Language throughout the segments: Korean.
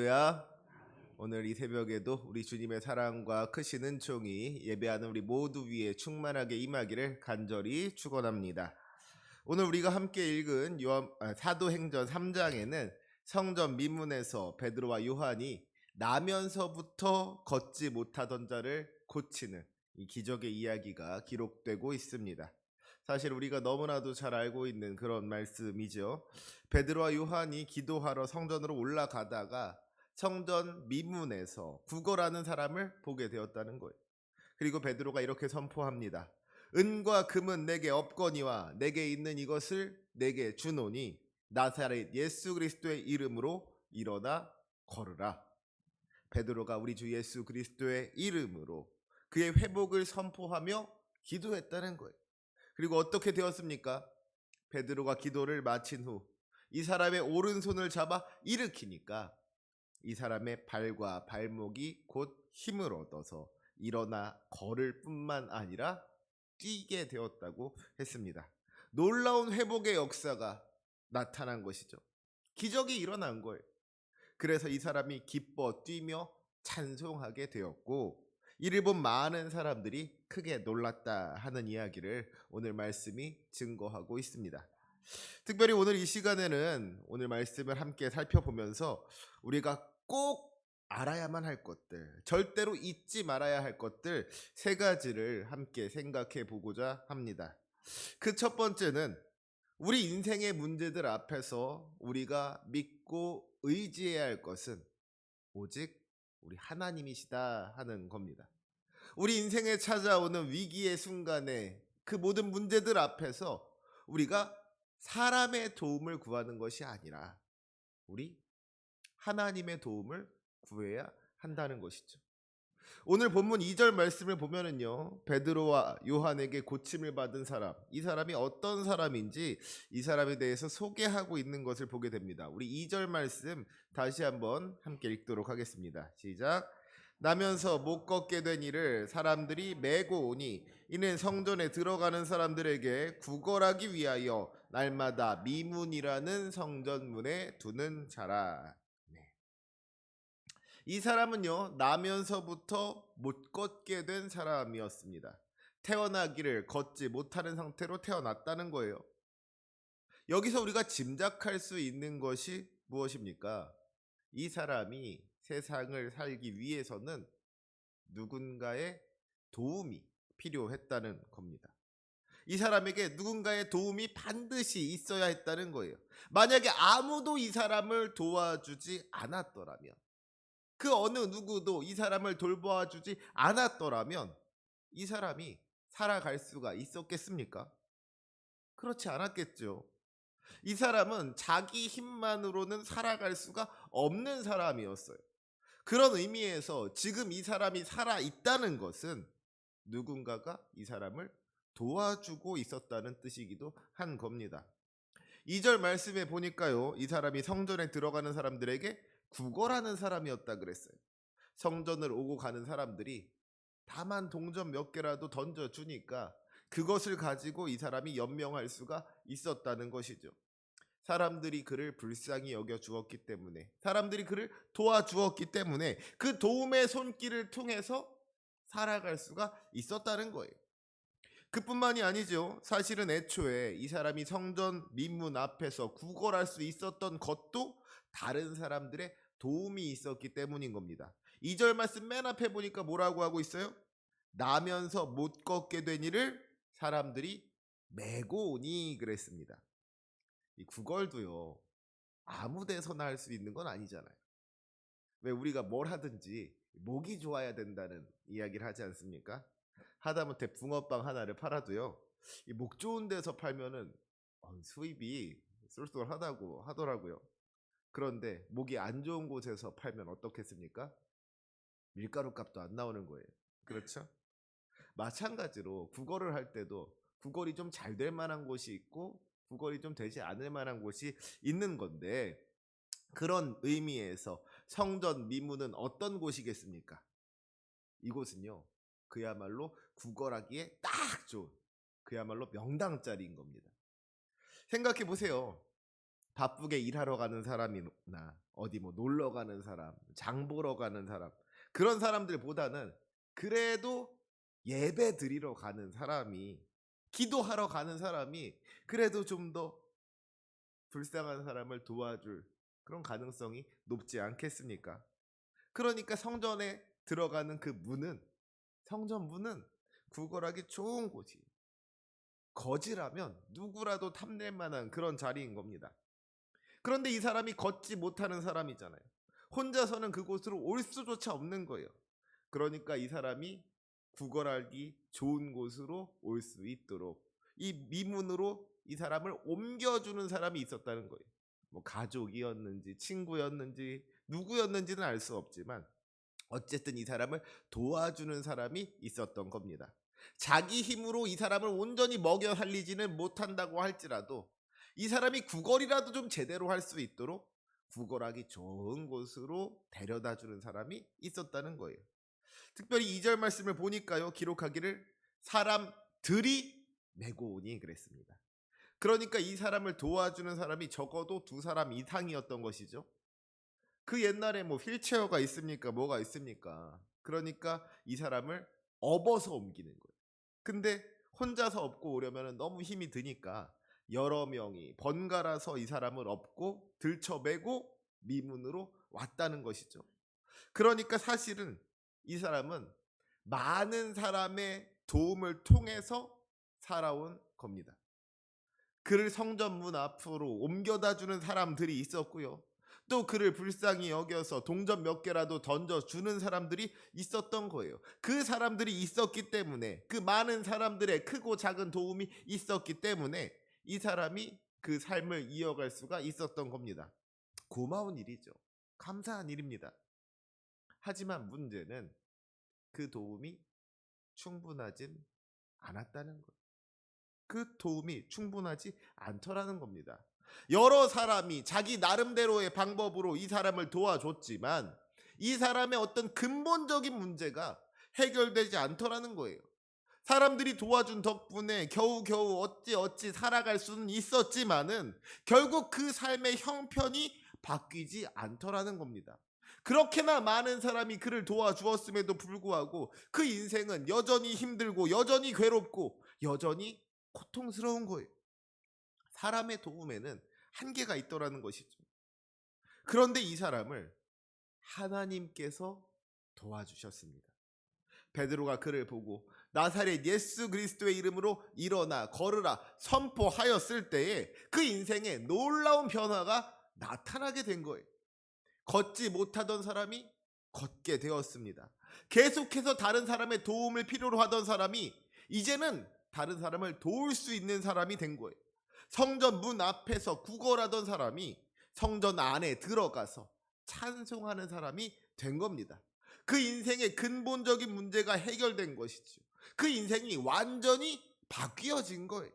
할렐루야. 오늘 이 새벽에도 우리 주님의 사랑과 크신 은총이 예배하는 우리 모두 위에 충만하게 임하기를 간절히 축원합니다. 오늘 우리가 함께 읽은 사도행전 3장에는 성전 미문에서 베드로와 요한이 나면서부터 걷지 못하던 자를 고치는 이 기적의 이야기가 기록되고 있습니다. 사실 우리가 너무나도 잘 알고 있는 그런 말씀이죠. 베드로와 요한이 기도하러 성전으로 올라가다가 성전 미문에서 구걸하는 사람을 보게 되었다는 거예요. 그리고 베드로가 이렇게 선포합니다. 은과 금은 내게 없거니와 내게 있는 이것을 내게 주노니 나사렛 예수 그리스도의 이름으로 일어나 걸으라. 베드로가 우리 주 예수 그리스도의 이름으로 그의 회복을 선포하며 기도했다는 거예요. 그리고 어떻게 되었습니까? 베드로가 기도를 마친 후 이 사람의 오른손을 잡아 일으키니까 이 사람의 발과 발목이 곧 힘을 얻어서 일어나 걸을 뿐만 아니라 뛰게 되었다고 했습니다. 놀라운 회복의 역사가 나타난 것이죠. 기적이 일어난 거예요. 그래서 이 사람이 기뻐 뛰며 찬송하게 되었고, 이를 본 많은 사람들이 크게 놀랐다 하는 이야기를 오늘 말씀이 증거하고 있습니다. 특별히 오늘 이 시간에는 오늘 말씀을 함께 살펴보면서 우리가 꼭 알아야만 할 것들, 절대로 잊지 말아야 할 것들 세 가지를 함께 생각해 보고자 합니다. 그 첫 번째는 우리 인생의 문제들 앞에서 우리가 믿고 의지해야 할 것은 오직 우리 하나님이시다 하는 겁니다. 우리 인생에 찾아오는 위기의 순간에 그 모든 문제들 앞에서 우리가 사람의 도움을 구하는 것이 아니라 우리 하나님의 도움을 구해야 한다는 것이죠. 오늘 본문 2절 말씀을 보면은요, 베드로와 요한에게 고침을 받은 사람, 이 사람이 어떤 사람인지 이 사람에 대해서 소개하고 있는 것을 보게 됩니다. 우리 2절 말씀 다시 한번 함께 읽도록 하겠습니다. 시작. 나면서 못 걷게 된 이를 사람들이 메고 오니 이는 성전에 들어가는 사람들에게 구걸하기 위하여 날마다 미문이라는 성전문에 두는 자라. 이 사람은요, 나면서부터 못 걷게 된 사람이었습니다. 태어나기를 걷지 못하는 상태로 태어났다는 거예요. 여기서 우리가 짐작할 수 있는 것이 무엇입니까? 이 사람이 세상을 살기 위해서는 누군가의 도움이 필요했다는 겁니다. 이 사람에게 누군가의 도움이 반드시 있어야 했다는 거예요. 만약에 아무도 이 사람을 도와주지 않았더라면, 그 어느 누구도 이 사람을 돌보아주지 않았더라면 이 사람이 살아갈 수가 있었겠습니까? 그렇지 않았겠죠. 이 사람은 자기 힘만으로는 살아갈 수가 없는 사람이었어요. 그런 의미에서 지금 이 사람이 살아있다는 것은 누군가가 이 사람을 도와주고 있었다는 뜻이기도 한 겁니다. 2절 말씀에 보니까요, 이 사람이 성전에 들어가는 사람들에게 구걸하는 사람이었다 그랬어요. 성전을 오고 가는 사람들이 다만 동전 몇 개라도 던져주니까 그것을 가지고 이 사람이 연명할 수가 있었다는 것이죠. 사람들이 그를 불쌍히 여겨 주었기 때문에, 사람들이 그를 도와주었기 때문에 그 도움의 손길을 통해서 살아갈 수가 있었다는 거예요. 그뿐만이 아니죠. 사실은 애초에 이 사람이 성전 민문 앞에서 구걸할 수 있었던 것도 다른 사람들의 도움이 있었기 때문인 겁니다. 2절 말씀 맨 앞에 보니까 뭐라고 하고 있어요? 나면서 못 걷게 된 이를 사람들이 메고 오니 그랬습니다. 이 구걸도요, 아무 데서나 할 수 있는 건 아니잖아요. 왜 우리가 뭘 하든지 목이 좋아야 된다는 이야기를 하지 않습니까? 하다못해 붕어빵 하나를 팔아도요, 이 목 좋은 데서 팔면은 수입이 쏠쏠하다고 하더라고요. 그런데 목이 안 좋은 곳에서 팔면 어떻겠습니까? 밀가루 값도 안 나오는 거예요. 그렇죠? 마찬가지로 구걸을 할 때도 구걸이 좀 잘 될 만한 곳이 있고 구걸이 좀 되지 않을 만한 곳이 있는 건데, 그런 의미에서 성전 미문은 어떤 곳이겠습니까? 이곳은요, 그야말로 구걸하기에 딱 좋은, 그야말로 명당 자리인 겁니다. 생각해 보세요. 바쁘게 일하러 가는 사람이나 어디 뭐 놀러 가는 사람, 장 보러 가는 사람, 그런 사람들보다는 그래도 예배 드리러 가는 사람이, 기도하러 가는 사람이 그래도 좀 더 불쌍한 사람을 도와줄 그런 가능성이 높지 않겠습니까? 그러니까 성전에 들어가는 그 문은, 성전 문은 구걸하기 좋은 곳이, 거지라면 누구라도 탐낼 만한 그런 자리인 겁니다. 그런데 이 사람이 걷지 못하는 사람이잖아요. 혼자서는 그곳으로 올 수조차 없는 거예요. 그러니까 이 사람이 구걸하기 좋은 곳으로 올 수 있도록 이 미문으로 이 사람을 옮겨주는 사람이 있었다는 거예요. 뭐 가족이었는지 친구였는지 누구였는지는 알 수 없지만 어쨌든 이 사람을 도와주는 사람이 있었던 겁니다. 자기 힘으로 이 사람을 온전히 먹여 살리지는 못한다고 할지라도 이 사람이 구걸이라도 좀 제대로 할 수 있도록 구걸하기 좋은 곳으로 데려다 주는 사람이 있었다는 거예요. 특별히 2절 말씀을 보니까요, 기록하기를 사람들이 메고 오니 그랬습니다. 그러니까 이 사람을 도와주는 사람이 적어도 2사람 이상이었던 것이죠. 그 옛날에 뭐 휠체어가 있습니까? 뭐가 있습니까? 그러니까 이 사람을 업어서 옮기는 거예요. 근데 혼자서 업고 오려면 너무 힘이 드니까 여러 명이 번갈아서 이 사람을 업고 들쳐매고 미문으로 왔다는 것이죠. 그러니까 사실은 이 사람은 많은 사람의 도움을 통해서 살아온 겁니다. 그를 성전문 앞으로 옮겨다 주는 사람들이 있었고요. 또 그를 불쌍히 여겨서 동전 몇 개라도 던져주는 사람들이 있었던 거예요. 그 사람들이 있었기 때문에, 그 많은 사람들의 크고 작은 도움이 있었기 때문에 이 사람이 그 삶을 이어갈 수가 있었던 겁니다. 고마운 일이죠. 감사한 일입니다. 하지만 문제는 그 도움이 충분하진 않았다는 거예요. 그 도움이 충분하지 않더라는 겁니다. 여러 사람이 자기 나름대로의 방법으로 이 사람을 도와줬지만 이 사람의 어떤 근본적인 문제가 해결되지 않더라는 거예요. 사람들이 도와준 덕분에 겨우겨우 어찌 살아갈 수는 있었지만은 결국 그 삶의 형편이 바뀌지 않더라는 겁니다. 그렇게나 많은 사람이 그를 도와주었음에도 불구하고 그 인생은 여전히 힘들고 여전히 괴롭고 여전히 고통스러운 거예요. 사람의 도움에는 한계가 있더라는 것이죠. 그런데 이 사람을 하나님께서 도와주셨습니다. 베드로가 그를 보고 나사렛 예수 그리스도의 이름으로 일어나 걸으라 선포하였을 때에 그 인생에 놀라운 변화가 나타나게 된 거예요. 걷지 못하던 사람이 걷게 되었습니다. 계속해서 다른 사람의 도움을 필요로 하던 사람이 이제는 다른 사람을 도울 수 있는 사람이 된 거예요. 성전 문 앞에서 구걸하던 사람이 성전 안에 들어가서 찬송하는 사람이 된 겁니다. 그 인생의 근본적인 문제가 해결된 것이죠. 그 인생이 완전히 바뀌어진 거예요.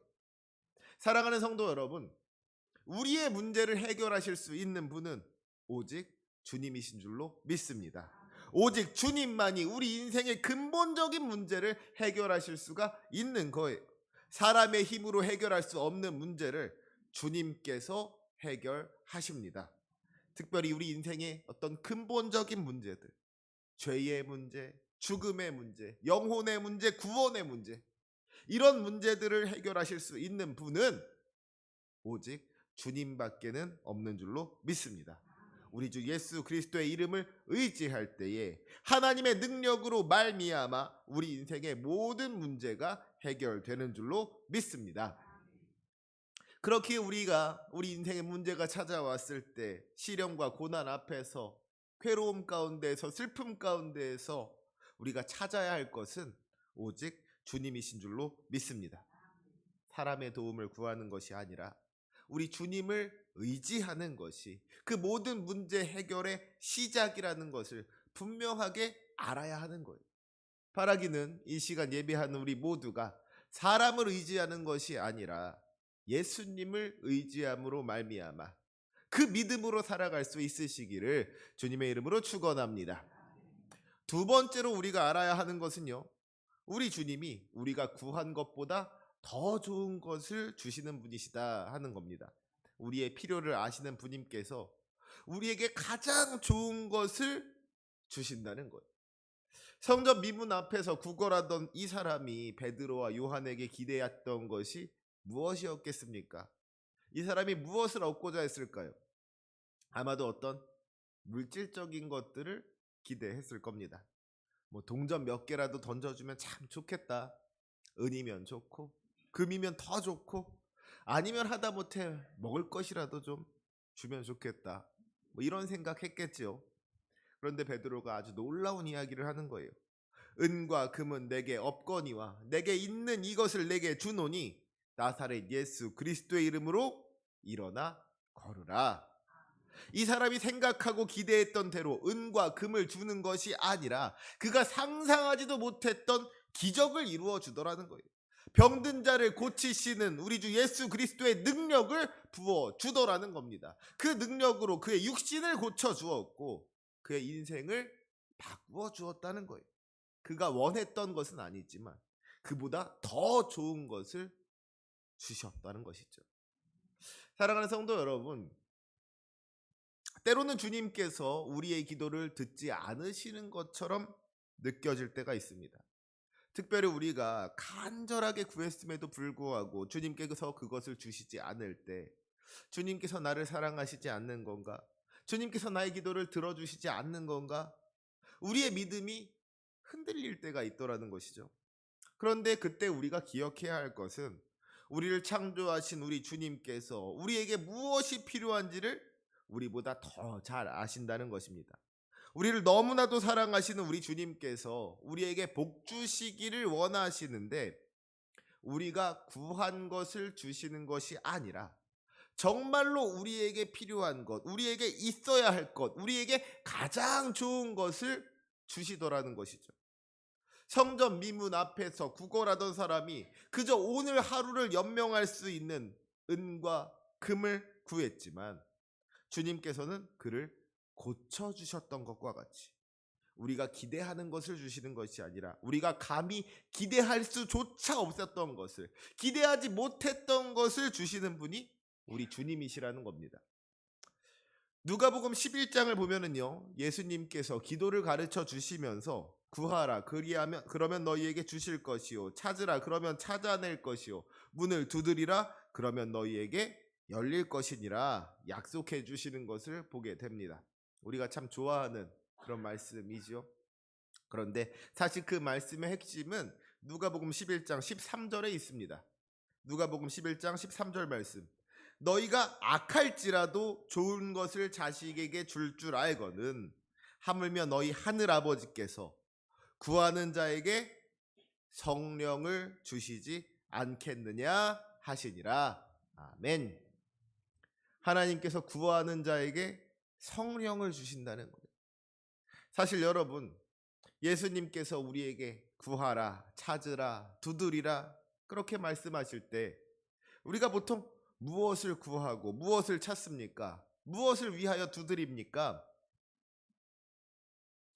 사랑하는 성도 여러분, 우리의 문제를 해결하실 수 있는 분은 오직 주님이신 줄로 믿습니다. 오직 주님만이 우리 인생의 근본적인 문제를 해결하실 수가 있는 거예요. 사람의 힘으로 해결할 수 없는 문제를 주님께서 해결하십니다. 특별히 우리 인생의 어떤 근본적인 문제들, 죄의 문제, 죽음의 문제, 영혼의 문제, 구원의 문제, 이런 문제들을 해결하실 수 있는 분은 오직 주님밖에는 없는 줄로 믿습니다. 우리 주 예수 그리스도의 이름을 의지할 때에 하나님의 능력으로 말미암아 우리 인생의 모든 문제가 해결되는 줄로 믿습니다. 그렇게 우리가 우리 인생의 문제가 찾아왔을 때 시련과 고난 앞에서 괴로움 가운데에서 슬픔 가운데에서 우리가 찾아야 할 것은 오직 주님이신 줄로 믿습니다. 사람의 도움을 구하는 것이 아니라 우리 주님을 의지하는 것이 그 모든 문제 해결의 시작이라는 것을 분명하게 알아야 하는 거예요. 바라기는 이 시간 예배하는 우리 모두가 사람을 의지하는 것이 아니라 예수님을 의지함으로 말미암아 그 믿음으로 살아갈 수 있으시기를 주님의 이름으로 축원합니다. 두 번째로 우리가 알아야 하는 것은요, 우리 주님이 우리가 구한 것보다 더 좋은 것을 주시는 분이시다 하는 겁니다. 우리의 필요를 아시는 분님께서 우리에게 가장 좋은 것을 주신다는 거예요. 성전 미문 앞에서 구걸하던 이 사람이 베드로와 요한에게 기대했던 것이 무엇이었겠습니까? 이 사람이 무엇을 얻고자 했을까요? 아마도 어떤 물질적인 것들을 기대했을 겁니다. 뭐 동전 몇 개라도 던져주면 참 좋겠다. 은이면 좋고 금이면 더 좋고 아니면 하다못해 먹을 것이라도 좀 주면 좋겠다. 뭐 이런 생각했겠지요. 그런데 베드로가 아주 놀라운 이야기를 하는 거예요. 은과 금은 내게 없거니와 내게 있는 이것을 내게 주노니 나사렛 예수 그리스도의 이름으로 일어나 걸으라. 이 사람이 생각하고 기대했던 대로 은과 금을 주는 것이 아니라 그가 상상하지도 못했던 기적을 이루어 주더라는 거예요. 병든 자를 고치시는 우리 주 예수 그리스도의 능력을 부어 주더라는 겁니다. 그 능력으로 그의 육신을 고쳐 주었고 그의 인생을 바꾸어 주었다는 거예요. 그가 원했던 것은 아니지만 그보다 더 좋은 것을 주셨다는 것이죠. 사랑하는 성도 여러분, 때로는 주님께서 우리의 기도를 듣지 않으시는 것처럼 느껴질 때가 있습니다. 특별히 우리가 간절하게 구했음에도 불구하고 주님께서 그것을 주시지 않을 때 주님께서 나를 사랑하시지 않는 건가? 주님께서 나의 기도를 들어주시지 않는 건가? 우리의 믿음이 흔들릴 때가 있더라는 것이죠. 그런데 그때 우리가 기억해야 할 것은 우리를 창조하신 우리 주님께서 우리에게 무엇이 필요한지를 우리보다 더 잘 아신다는 것입니다. 우리를 너무나도 사랑하시는 우리 주님께서 우리에게 복 주시기를 원하시는데 우리가 구한 것을 주시는 것이 아니라 정말로 우리에게 필요한 것, 우리에게 있어야 할 것, 우리에게 가장 좋은 것을 주시더라는 것이죠. 성전 미문 앞에서 구걸하던 사람이 그저 오늘 하루를 연명할 수 있는 은과 금을 구했지만 주님께서는 그를 고쳐주셨던 것과 같이 우리가 기대하는 것을 주시는 것이 아니라 우리가 감히 기대할 수조차 없었던 것을, 기대하지 못했던 것을 주시는 분이 우리 주님이시라는 겁니다. 누가복음 11장을 보면은요, 예수님께서 기도를 가르쳐 주시면서 구하라 그러면 너희에게 주실 것이요, 찾으라 그러면 찾아낼 것이요, 문을 두드리라 그러면 너희에게 열릴 것이니라 약속해 주시는 것을 보게 됩니다. 우리가 참 좋아하는 그런 말씀이지요. 그런데 사실 그 말씀의 핵심은 누가복음 11장 13절에 있습니다. 누가복음 11장 13절 말씀. 너희가 악할지라도 좋은 것을 자식에게 줄 알거든 하물며 너희 하늘 아버지께서 구하는 자에게 성령을 주시지 않겠느냐 하시니라. 아멘. 하나님께서 구하는 자에게 성령을 주신다는 거예요. 사실 여러분, 예수님께서 우리에게 구하라, 찾으라, 두드리라 그렇게 말씀하실 때 우리가 보통 무엇을 구하고 무엇을 찾습니까? 무엇을 위하여 두드립니까?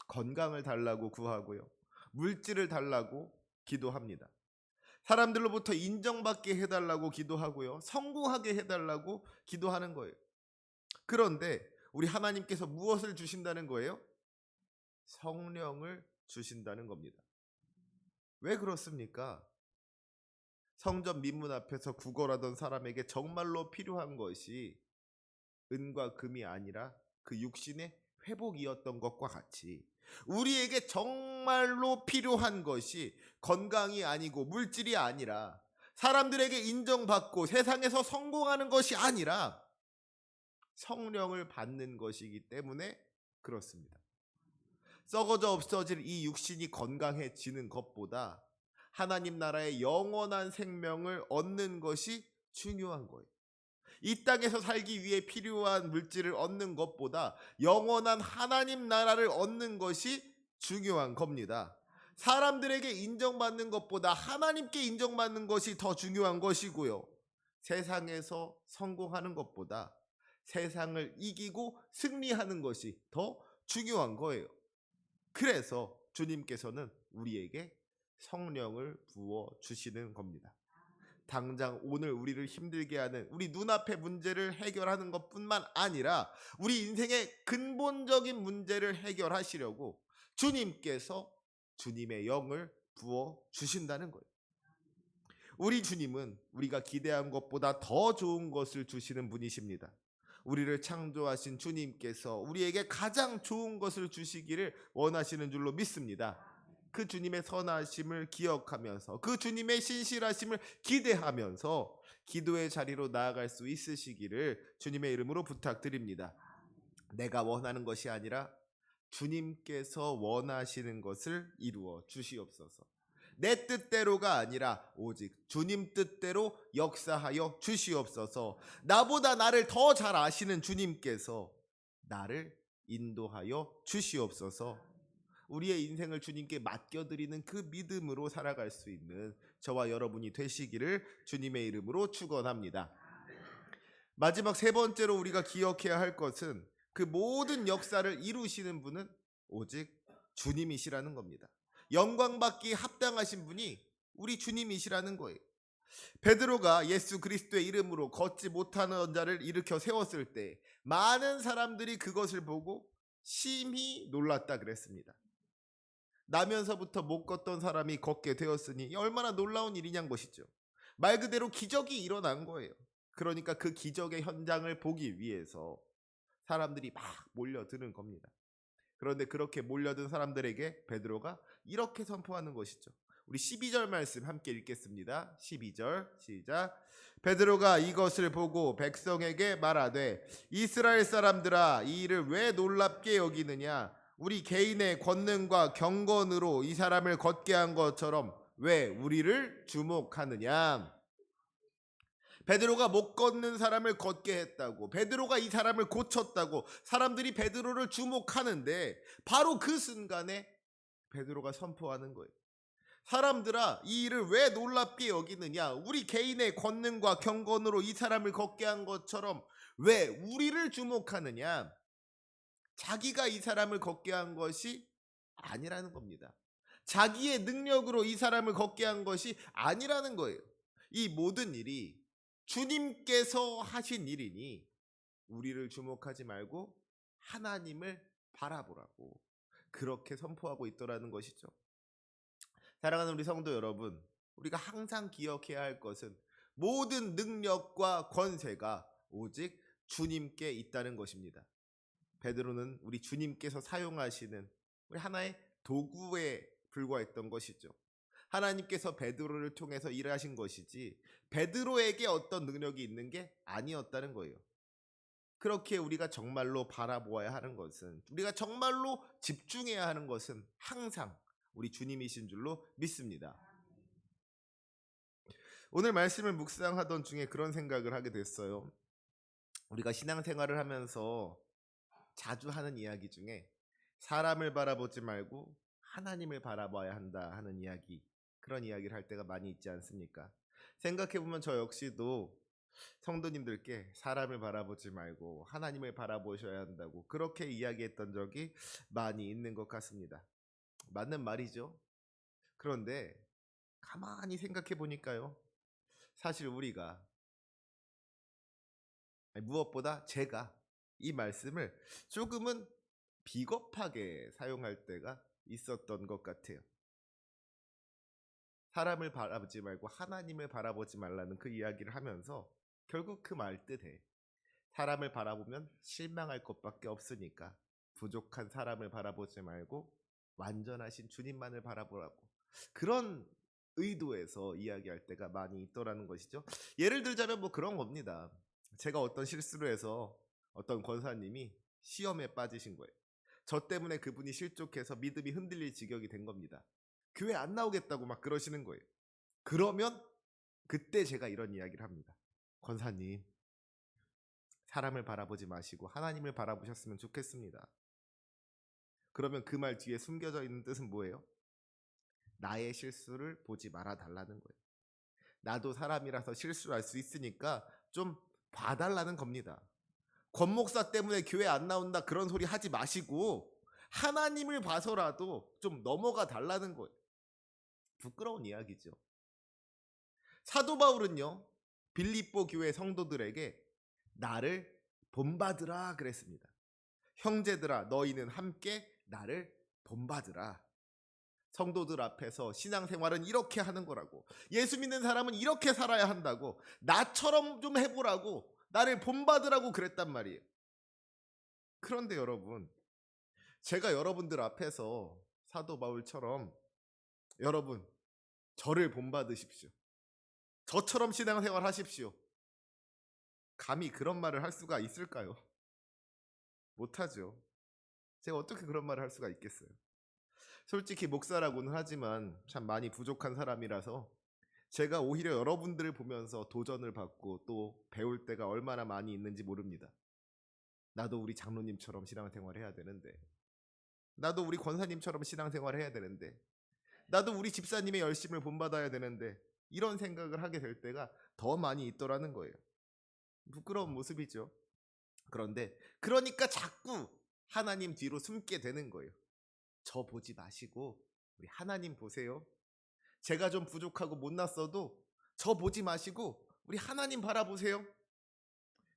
건강을 달라고 구하고요. 물질을 달라고 기도합니다. 사람들로부터 인정받게 해달라고 기도하고요. 성공하게 해달라고 기도하는 거예요. 그런데 우리 하나님께서 무엇을 주신다는 거예요? 성령을 주신다는 겁니다. 왜 그렇습니까? 성전 민문 앞에서 구걸하던 사람에게 정말로 필요한 것이 은과 금이 아니라 그 육신의 회복이었던 것과 같이 우리에게 정말로 필요한 것이 건강이 아니고 물질이 아니라 사람들에게 인정받고 세상에서 성공하는 것이 아니라 성령을 받는 것이기 때문에 그렇습니다. 썩어져 없어질 이 육신이 건강해지는 것보다 하나님 나라의 영원한 생명을 얻는 것이 중요한 거예요. 이 땅에서 살기 위해 필요한 물질을 얻는 것보다 영원한 하나님 나라를 얻는 것이 중요한 겁니다. 사람들에게 인정받는 것보다 하나님께 인정받는 것이 더 중요한 것이고요. 세상에서 성공하는 것보다 세상을 이기고 승리하는 것이 더 중요한 거예요. 그래서 주님께서는 우리에게 성령을 부어 주시는 겁니다. 당장 오늘 우리를 힘들게 하는 우리 눈앞의 문제를 해결하는 것뿐만 아니라 우리 인생의 근본적인 문제를 해결하시려고 주님께서 주님의 영을 부어 주신다는 거예요. 우리 주님은 우리가 기대한 것보다 더 좋은 것을 주시는 분이십니다. 우리를 창조하신 주님께서 우리에게 가장 좋은 것을 주시기를 원하시는 줄로 믿습니다. 그 주님의 선하심을 기억하면서 그 주님의 신실하심을 기대하면서 기도의 자리로 나아갈 수 있으시기를 주님의 이름으로 부탁드립니다. 내가 원하는 것이 아니라 주님께서 원하시는 것을 이루어 주시옵소서. 내 뜻대로가 아니라 오직 주님 뜻대로 역사하여 주시옵소서. 나보다 나를 더 잘 아시는 주님께서 나를 인도하여 주시옵소서. 우리의 인생을 주님께 맡겨드리는 그 믿음으로 살아갈 수 있는 저와 여러분이 되시기를 주님의 이름으로 축원합니다. 마지막 세 번째로 우리가 기억해야 할 것은 그 모든 역사를 이루시는 분은 오직 주님이시라는 겁니다. 영광받기 합당하신 분이 우리 주님이시라는 거예요. 베드로가 예수 그리스도의 이름으로 걷지 못하는 자를 일으켜 세웠을 때 많은 사람들이 그것을 보고 심히 놀랐다 그랬습니다. 나면서부터 못 걷던 사람이 걷게 되었으니 얼마나 놀라운 일이냐는 것이죠. 말 그대로 기적이 일어난 거예요. 그러니까 그 기적의 현장을 보기 위해서 사람들이 막 몰려드는 겁니다. 그런데 그렇게 몰려든 사람들에게 베드로가 이렇게 선포하는 것이죠. 우리 12절 말씀 함께 읽겠습니다. 12절 시작. 베드로가 이것을 보고 백성에게 말하되 이스라엘 사람들아 이 일을 왜 놀랍게 여기느냐. 우리 개인의 권능과 경건으로 이 사람을 걷게 한 것처럼 왜 우리를 주목하느냐. 베드로가 못 걷는 사람을 걷게 했다고, 베드로가 이 사람을 고쳤다고 사람들이 베드로를 주목하는데 바로 그 순간에 베드로가 선포하는 거예요. 사람들아 이 일을 왜 놀랍게 여기느냐. 우리 개인의 권능과 경건으로 이 사람을 걷게 한 것처럼 왜 우리를 주목하느냐. 자기가 이 사람을 걷게 한 것이 아니라는 겁니다. 자기의 능력으로 이 사람을 걷게 한 것이 아니라는 거예요. 이 모든 일이 주님께서 하신 일이니 우리를 주목하지 말고 하나님을 바라보라고 그렇게 선포하고 있더라는 것이죠. 사랑하는 우리 성도 여러분, 우리가 항상 기억해야 할 것은 모든 능력과 권세가 오직 주님께 있다는 것입니다. 베드로는 우리 주님께서 사용하시는 우리 하나의 도구에 불과했던 것이죠. 하나님께서 베드로를 통해서 일하신 것이지 베드로에게 어떤 능력이 있는 게 아니었다는 거예요. 그렇게 우리가 정말로 바라보아야 하는 것은, 우리가 정말로 집중해야 하는 것은 항상 우리 주님이신 줄로 믿습니다. 오늘 말씀을 묵상하던 중에 그런 생각을 하게 됐어요. 우리가 신앙생활을 하면서 자주 하는 이야기 중에 사람을 바라보지 말고 하나님을 바라봐야 한다 하는 이야기, 그런 이야기를 할 때가 많이 있지 않습니까? 생각해보면 저 역시도 성도님들께 사람을 바라보지 말고 하나님을 바라보셔야 한다고 그렇게 이야기했던 적이 많이 있는 것 같습니다. 맞는 말이죠. 그런데 가만히 생각해 보니까요, 사실 우리가, 무엇보다 제가 이 말씀을 조금은 비겁하게 사용할 때가 있었던 것 같아요. 사람을 바라보지 말고 하나님을 바라보지 말라는 그 이야기를 하면서 결국 그 말 뜻에 사람을 바라보면 실망할 것밖에 없으니까 부족한 사람을 바라보지 말고 완전하신 주님만을 바라보라고, 그런 의도에서 이야기할 때가 많이 있더라는 것이죠. 예를 들자면 뭐 그런 겁니다. 제가 어떤 실수를 해서 어떤 권사님이 시험에 빠지신 거예요. 저 때문에 그분이 실족해서 믿음이 흔들릴 지경이 된 겁니다. 교회 안 나오겠다고 막 그러시는 거예요. 그러면 그때 제가 이런 이야기를 합니다. 권사님, 사람을 바라보지 마시고 하나님을 바라보셨으면 좋겠습니다. 그러면 그 말 뒤에 숨겨져 있는 뜻은 뭐예요? 나의 실수를 보지 말아 달라는 거예요. 나도 사람이라서 실수할 수 있으니까 좀 봐달라는 겁니다. 권 목사 때문에 교회 안 나온다 그런 소리 하지 마시고 하나님을 봐서라도 좀 넘어가 달라는 거예요. 부끄러운 이야기죠. 사도 바울은요, 빌립보 교회 성도들에게 나를 본받으라 그랬습니다. 형제들아, 너희는 함께 나를 본받으라. 성도들 앞에서 신앙생활은 이렇게 하는 거라고, 예수 믿는 사람은 이렇게 살아야 한다고, 나처럼 좀 해보라고, 나를 본받으라고 그랬단 말이에요. 그런데 여러분, 제가 여러분들 앞에서 사도 바울처럼 여러분 저를 본받으십시오, 저처럼 신앙생활 하십시오, 감히 그런 말을 할 수가 있을까요? 못하죠. 제가 어떻게 그런 말을 할 수가 있겠어요? 솔직히 목사라고는 하지만 참 많이 부족한 사람이라서 제가 오히려 여러분들을 보면서 도전을 받고 또 배울 때가 얼마나 많이 있는지 모릅니다. 나도 우리 장로님처럼 신앙생활 해야 되는데, 나도 우리 권사님처럼 신앙생활 해야 되는데, 나도 우리 집사님의 열심을 본받아야 되는데, 이런 생각을 하게 될 때가 더 많이 있더라는 거예요. 부끄러운 모습이죠. 그러니까 자꾸 하나님 뒤로 숨게 되는 거예요. 저 보지 마시고 우리 하나님 보세요. 제가 좀 부족하고 못났어도 저 보지 마시고 우리 하나님 바라보세요.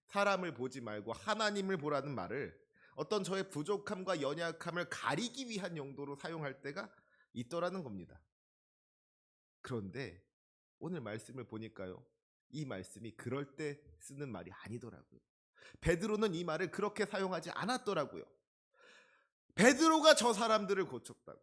사람을 보지 말고 하나님을 보라는 말을 어떤 저의 부족함과 연약함을 가리기 위한 용도로 사용할 때가 있더라는 겁니다. 그런데 오늘 말씀을 보니까요, 이 말씀이 그럴 때 쓰는 말이 아니더라고요. 베드로는 이 말을 그렇게 사용하지 않았더라고요. 베드로가 저 사람들을 고쳤다고,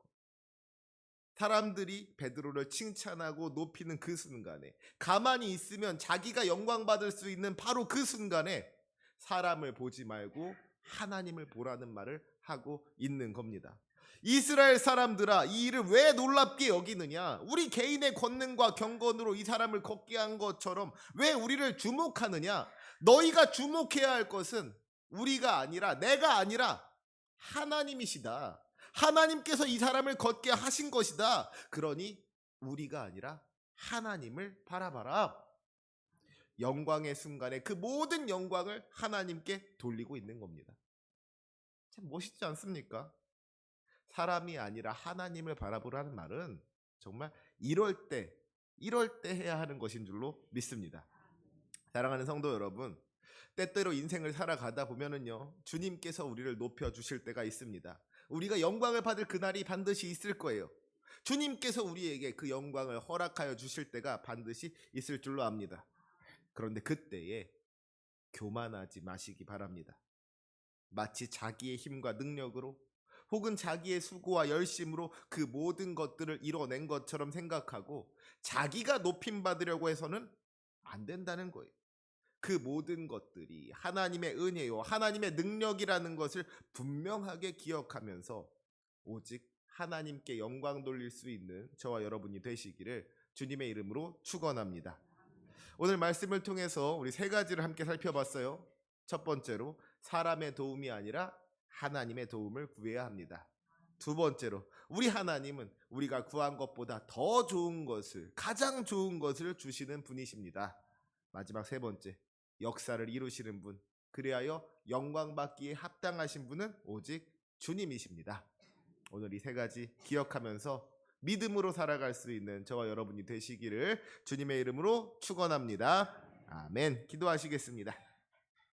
사람들이 베드로를 칭찬하고 높이는 그 순간에, 가만히 있으면 자기가 영광받을 수 있는 바로 그 순간에 사람을 보지 말고 하나님을 보라는 말을 하고 있는 겁니다. 이스라엘 사람들아, 이 일을 왜 놀랍게 여기느냐? 우리 개인의 권능과 경건으로 이 사람을 걷게 한 것처럼 왜 우리를 주목하느냐? 너희가 주목해야 할 것은 우리가 아니라, 내가 아니라 하나님이시다. 하나님께서 이 사람을 걷게 하신 것이다. 그러니 우리가 아니라 하나님을 바라봐라. 영광의 순간에 그 모든 영광을 하나님께 돌리고 있는 겁니다. 참 멋있지 않습니까? 사람이 아니라 하나님을 바라보라는 말은 정말 이럴 때 해야 하는 것인 줄로 믿습니다. 사랑하는 성도 여러분, 때때로 인생을 살아가다 보면은요, 주님께서 우리를 높여주실 때가 있습니다. 우리가 영광을 받을 그날이 반드시 있을 거예요. 주님께서 우리에게 그 영광을 허락하여 주실 때가 반드시 있을 줄로 압니다. 그런데 그때에 교만하지 마시기 바랍니다. 마치 자기의 힘과 능력으로 혹은 자기의 수고와 열심으로 그 모든 것들을 이뤄낸 것처럼 생각하고 자기가 높임 받으려고 해서는 안 된다는 거예요. 그 모든 것들이 하나님의 은혜요, 하나님의 능력이라는 것을 분명하게 기억하면서 오직 하나님께 영광 돌릴 수 있는 저와 여러분이 되시기를 주님의 이름으로 축원합니다. 오늘 말씀을 통해서 우리 세 가지를 함께 살펴봤어요. 첫 번째로, 사람의 도움이 아니라 하나님의 도움을 구해야 합니다. 두 번째로, 우리 하나님은 우리가 구한 것보다 더 좋은 것을, 가장 좋은 것을 주시는 분이십니다. 마지막 세 번째, 역사를 이루시는 분, 그리하여 영광 받기에 합당하신 분은 오직 주님이십니다. 오늘 이 세 가지 기억하면서 믿음으로 살아갈 수 있는 저와 여러분이 되시기를 주님의 이름으로 축원합니다. 아멘. 기도하시겠습니다.